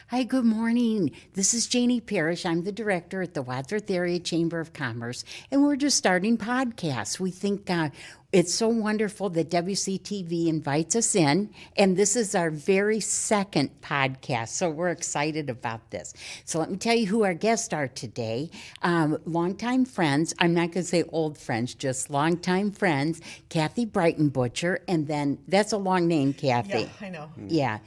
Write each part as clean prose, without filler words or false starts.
Hi, good morning. This is Janie Parrish. I'm the director at the Wadsworth Area Chamber of Commerce, and we're just starting podcasts. We think it's so wonderful that WCTV invites us in, and this is our very second podcast, so we're excited about this. So let me tell you who our guests are today. Longtime friends, I'm not going to say old friends, just longtime friends, Kathy Breitenbucher, and then, that's a long name, Kathy. Yeah, I know. Yeah.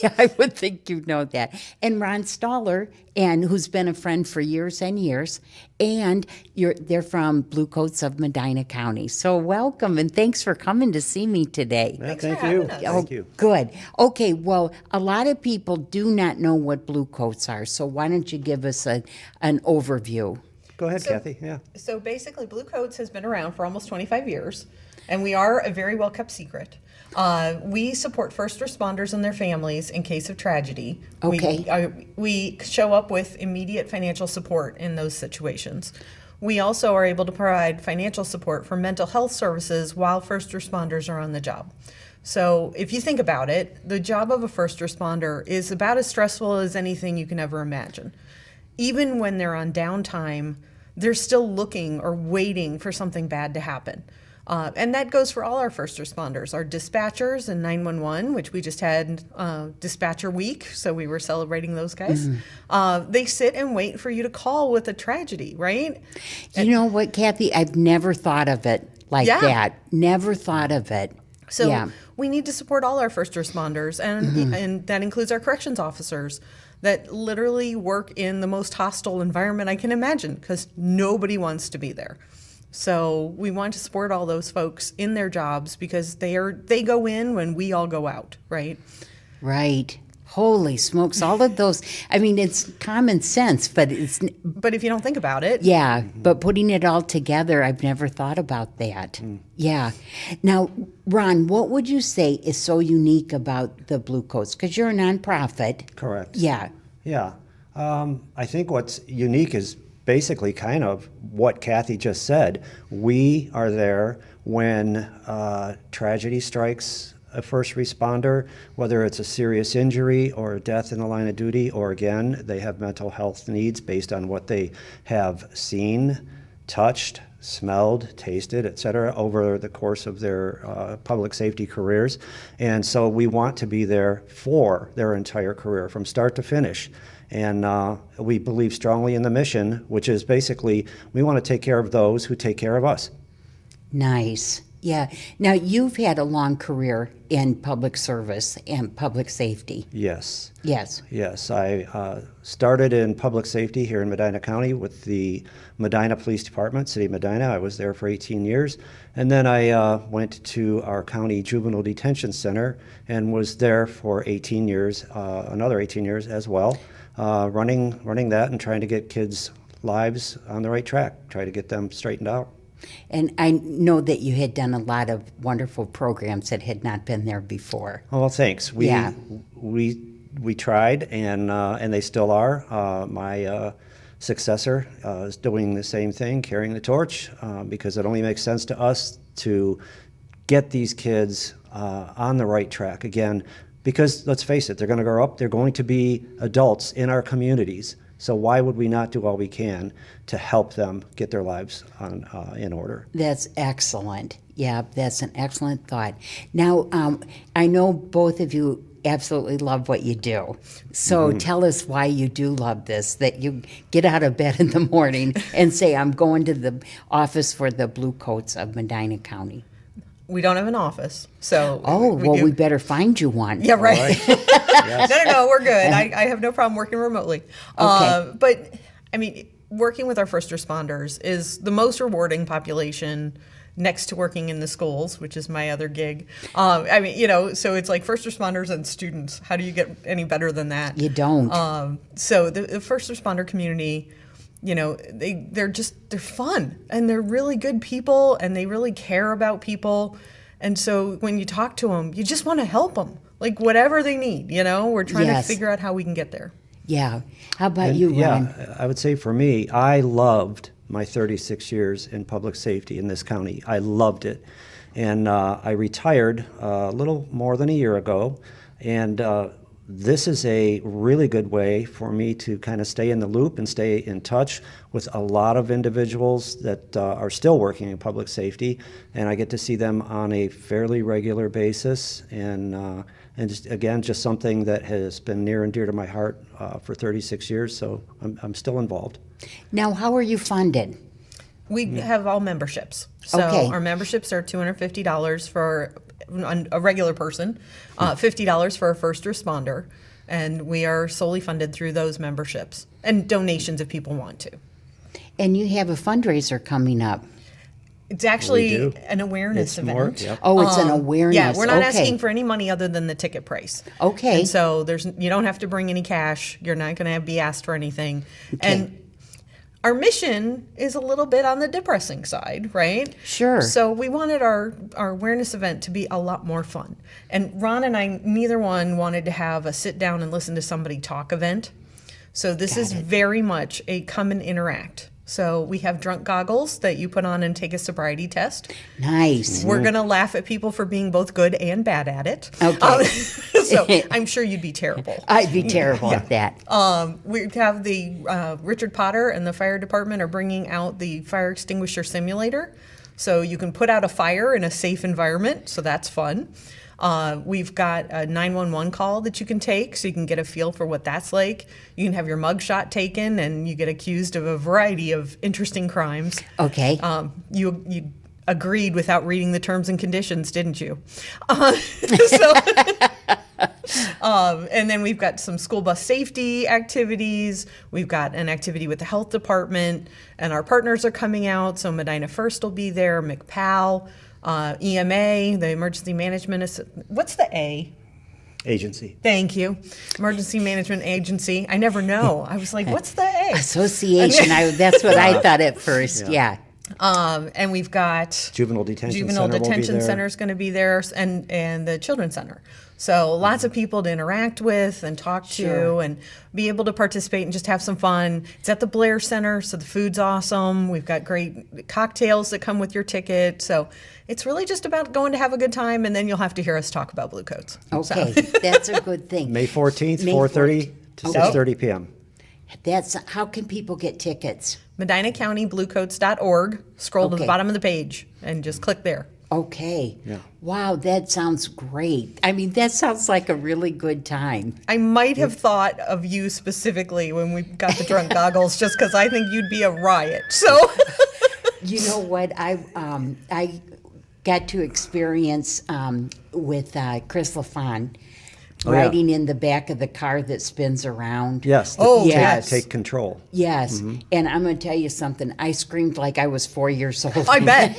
Yeah, I would think you'd know that. And Ron Stollar, and who's been a friend for years and years, and they're from Bluecoats of Medina County. So welcome, and thanks for coming to see me today. Thanks Thank for you. having us. Thank you. Good. Okay, well, a lot of people do not know what Bluecoats are, so why don't you give us an overview? Go ahead, So- Kathy. Yeah. So basically, Bluecoats has been around for almost 25 years, and we are a very well kept secret. We support first responders and their families in case of tragedy. Okay. We show up with immediate financial support in those situations. We also are able to provide financial support for mental health services while first responders are on the job. So if you think about it, the job of a first responder is about as stressful as anything you can ever imagine. Even when they're on downtime, they're still looking or waiting for something bad to happen. And that goes for all our first responders, our dispatchers and 911, which we just had Dispatcher Week, so we were celebrating those guys. They sit and wait for you to call with a tragedy, right? You know what, Kathy? I've never thought of it like Yeah. that. Never thought of it. So yeah. we need to support all our first responders, and that includes our corrections officers that literally work in the most hostile environment I can imagine because nobody wants to be there. So we want to support all those folks in their jobs because they go in when we all go out, right? Right. Holy smokes. All of those. I mean, it's common sense, but it's, But if you don't think about it, yeah, but putting it all together, I've never thought about that. Yeah. Now, Ron, what would you say is so unique about the Bluecoats? Because you're a nonprofit. Correct. Yeah. Yeah. I think what's unique is basically kind of what Kathy just said. We are there when tragedy strikes a first responder, whether it's a serious injury or a death in the line of duty, or again, they have mental health needs based on what they have seen, touched, smelled, tasted, et cetera, over the course of their public safety careers. And so we want to be there for their entire career from start to finish. And we believe strongly in the mission, which is basically we want to take care of those who take care of us. Nice. Yeah. Now, you've had a long career in public service and public safety. Yes. Yes. Yes, I started in public safety here in Medina County with the Medina Police Department, City of Medina. I was there for 18 years. And then I went to our county juvenile detention center and was there for 18 years, another 18 years as well, running that and trying to get kids' lives on the right track, try to get them straightened out. And I know that you had done a lot of wonderful programs that had not been there before. Oh, well, thanks. We Yeah. we tried, and they still are. My successor is doing the same thing, carrying the torch, because it only makes sense to us to get these kids on the right track again. Because let's face it, they're going to grow up. They're going to be adults in our communities. So why would we not do all we can to help them get their lives in order? That's excellent. Yeah, that's an excellent thought. Now, I know both of you absolutely love what you do. So tell us why you do love this, that you get out of bed in the morning and say, I'm going to the office for the Bluecoats of Medina County. we don't have an office. So we better find you one. Yeah, right. All right. Yes. No, we're good. I have no problem working remotely. Okay. But I mean, working with our first responders is the most rewarding population next to working in the schools, which is my other gig. I mean, so it's like first responders and students. How do you get any better than that? You don't. So the first responder community, they're fun and they're really good people and they really care about people. And so when you talk to them, you just want to help them, like whatever they need. We're trying Yes. to figure out how we can get there. Yeah. How about you, Ron? Yeah, I would say for me, I loved my 36 years in public safety in this county. I loved it. And I retired a little more than a year ago. And this is a really good way for me to kind of stay in the loop and stay in touch with a lot of individuals that are still working in public safety, and I get to see them on a fairly regular basis, and just, again, just something that has been near and dear to my heart for 36 years, so I'm still involved. Now, how are you funded? We have all memberships. So Okay. our memberships are $250 for a regular person, $50 for a first responder, and we are solely funded through those memberships and donations if people want to. And you have a fundraiser coming up. It's actually do. an awareness It's more, event. yep. Oh, it's an awareness. Yeah, we're not Okay. asking for any money other than the ticket price. Okay. And so you don't have to bring any cash. You're not going to be asked for anything. Okay. And our mission is a little bit on the depressing side, right? Sure. So we wanted our awareness event to be a lot more fun. And Ron and I, neither one wanted to have a sit down and listen to somebody talk event. So this is very much a come and interact. So we have drunk goggles that you put on and take a sobriety test. Nice. We're going to laugh at people for being both good and bad at it. Okay. So I'm sure you'd be terrible. I'd be terrible at that. We have the Richard Potter and the fire department are bringing out the fire extinguisher simulator. So you can put out a fire in a safe environment. So that's fun. We've got a 911 call that you can take so you can get a feel for what that's like. You can have your mug shot taken and you get accused of a variety of interesting crimes. Okay. You agreed without reading the terms and conditions, didn't you? And then we've got some school bus safety activities. We've got an activity with the health department, and our partners are coming out. So Medina First will be there, McPal, EMA, the Emergency Management. What's the A? Agency. Thank you. Emergency Management Agency. I never know. I was like, what's the A? Association. That's what I thought at first. Yeah. And we've got Juvenile Detention Juvenile Center will be Detention there. Center is going to be there, and the Children's Center. So lots of people to interact with and talk to Sure. and be able to participate and just have some fun. It's at the Blair Center, so the food's awesome. We've got great cocktails that come with your ticket. So it's really just about going to have a good time, and then you'll have to hear us talk about Bluecoats. Okay. That's a good thing. May 14th, May 4:30 to 14th. 6:30 p.m. How can people get tickets? MedinaCountyBluecoats.org. Scroll to the Okay. bottom of the page and just click there. Okay. Yeah. Wow, that sounds great. I mean, that sounds like a really good time. I might have thought of you specifically when we got the drunk goggles, just because I think you'd be a riot. So, You know what? I got to experience with Chris LaFon Oh, yeah. riding in the back of the car that spins around. Yes. Oh, take, yes. Take control. Yes. And I'm going to tell you something. I screamed like I was 4 years old. I bet.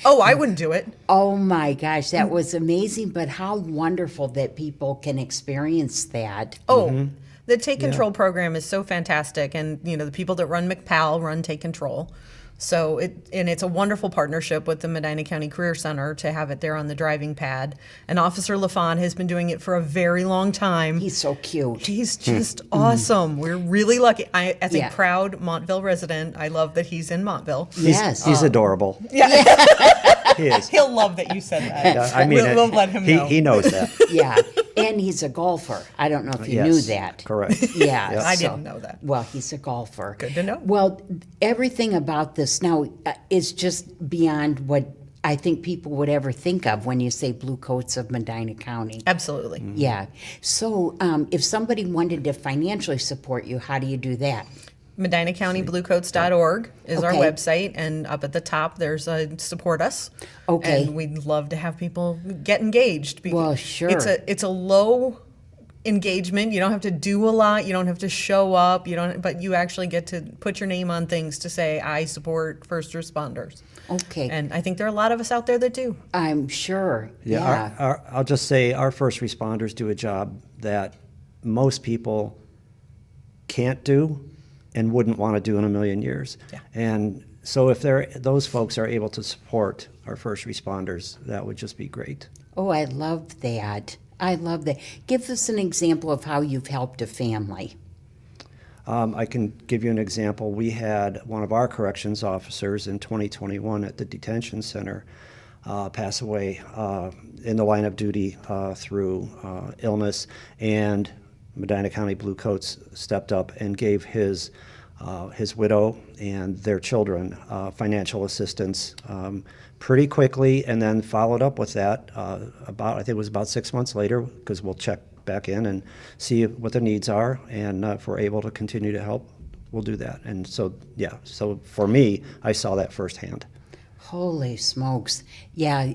Oh, I wouldn't do it. Oh my gosh, that was amazing. But how wonderful that people can experience that. Oh, the Take Control program is so fantastic, and the people that run McPal run Take Control. So it's a wonderful partnership with the Medina County Career Center to have it there on the driving pad. And Officer LaFon has been doing it for a very long time. He's so cute. He's just awesome. We're really lucky. As Yeah. a proud Montville resident, I love that he's in Montville. Yes. He's adorable. Yeah, He is. he'll love that you said that. I mean, we'll let him know. he knows that. Yeah. And he's a golfer. I don't know if you Yes, knew that. correct. Yeah. Yep. I didn't know that. Well, he's a golfer. Good to know. Well, everything about this now is just beyond what I think people would ever think of when you say Bluecoats of Medina County. Absolutely. Yeah. So if somebody wanted to financially support you, how do you do that? MedinaCountyBluecoats.org is our Okay. website, and up at the top there's a support us. Okay. And we'd love to have people get engaged. Well, sure. It's a low engagement. You don't have to do a lot. You don't have to show up. But you actually get to put your name on things to say, I support first responders. Okay. And I think there are a lot of us out there that do. I'm sure. Yeah, Yeah. I'll just say our first responders do a job that most people can't do and wouldn't want to do in a million years. Yeah. And so if those folks are able to support our first responders, that would just be great. Oh, I love that. I love that. Give us an example of how you've helped a family. I can give you an example. We had one of our corrections officers in 2021 at the detention center pass away in the line of duty through illness, and Medina County Bluecoats stepped up and gave his widow and their children financial assistance pretty quickly, and then followed up with that I think it was about 6 months later, because we'll check back in and see what the needs are, and if we're able to continue to help, we'll do that. And so, yeah, so for me, I saw that firsthand. Holy smokes. Yeah,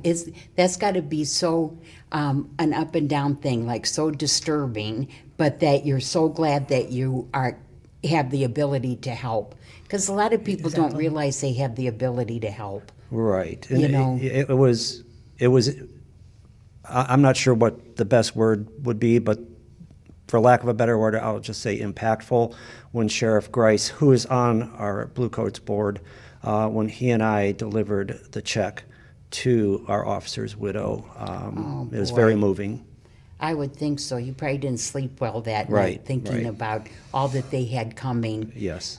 that's got to be so an up and down thing, like so disturbing, but that you're so glad that you have the ability to help. Because a lot of people don't realize they have the ability to help. Right. And You know. it was, I'm not sure what the best word would be, but for lack of a better word, I'll just say impactful, when Sheriff Grice, who is on our Bluecoats board, when he and I delivered the check to our officer's widow. It was very moving. I would think so. You probably didn't sleep well that Right, night thinking right. about all that they had coming Yes.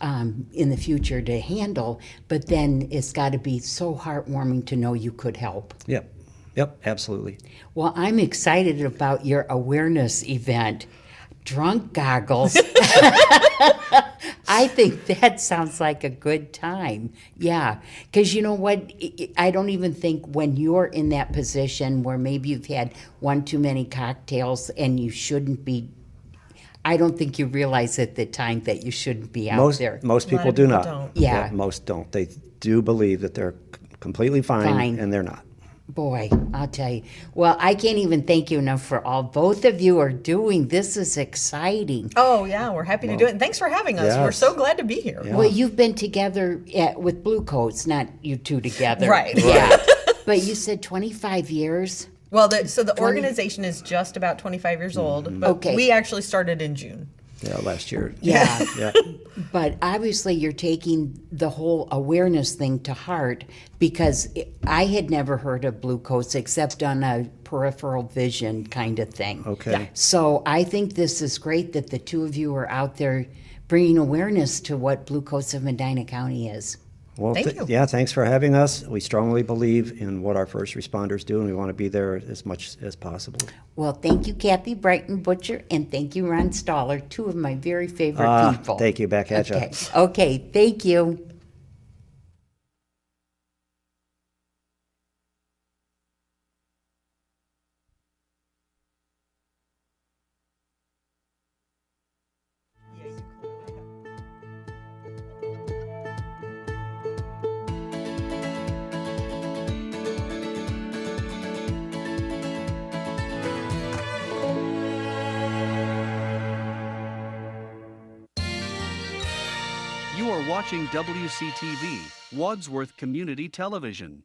in the future to handle. But then it's got to be so heartwarming to know you could help. Yep, absolutely. Well, I'm excited about your awareness event. Drunk goggles. I think that sounds like a good time. Yeah. Because you know what? I don't even think when you're in that position where maybe you've had one too many cocktails and you shouldn't be, I don't think you realize at the time that you shouldn't be out there. Most A lot people of do people not. don't. Yeah. Most don't. They do believe that they're completely fine. And they're not. Boy, I'll tell you. Well, I can't even thank you enough for all both of you are doing. This is exciting. Oh, yeah, we're happy to do it. And thanks for having us. We're Yes. so glad to be here. Yeah. Well, you've been together with Bluecoats, not you two together. Right. Yeah. But you said 25 years? Well, the organization is just about 25 years old, but Okay. we actually started in June. Yeah, last year. Yeah. Yeah. But obviously, you're taking the whole awareness thing to heart, because I had never heard of Bluecoats except on a peripheral vision kind of thing. Okay. Yeah. So I think this is great that the two of you are out there bringing awareness to what Bluecoats of Medina County is. Well, Thank you. yeah, thanks for having us. We strongly believe in what our first responders do, and we want to be there as much as possible. Well, thank you, Kathy Breitenbucher, and thank you, Ron Stollar, two of my very favorite people. Thank you. Back at Okay. ya. Okay, thank you. You are watching WCTV, Wadsworth Community Television.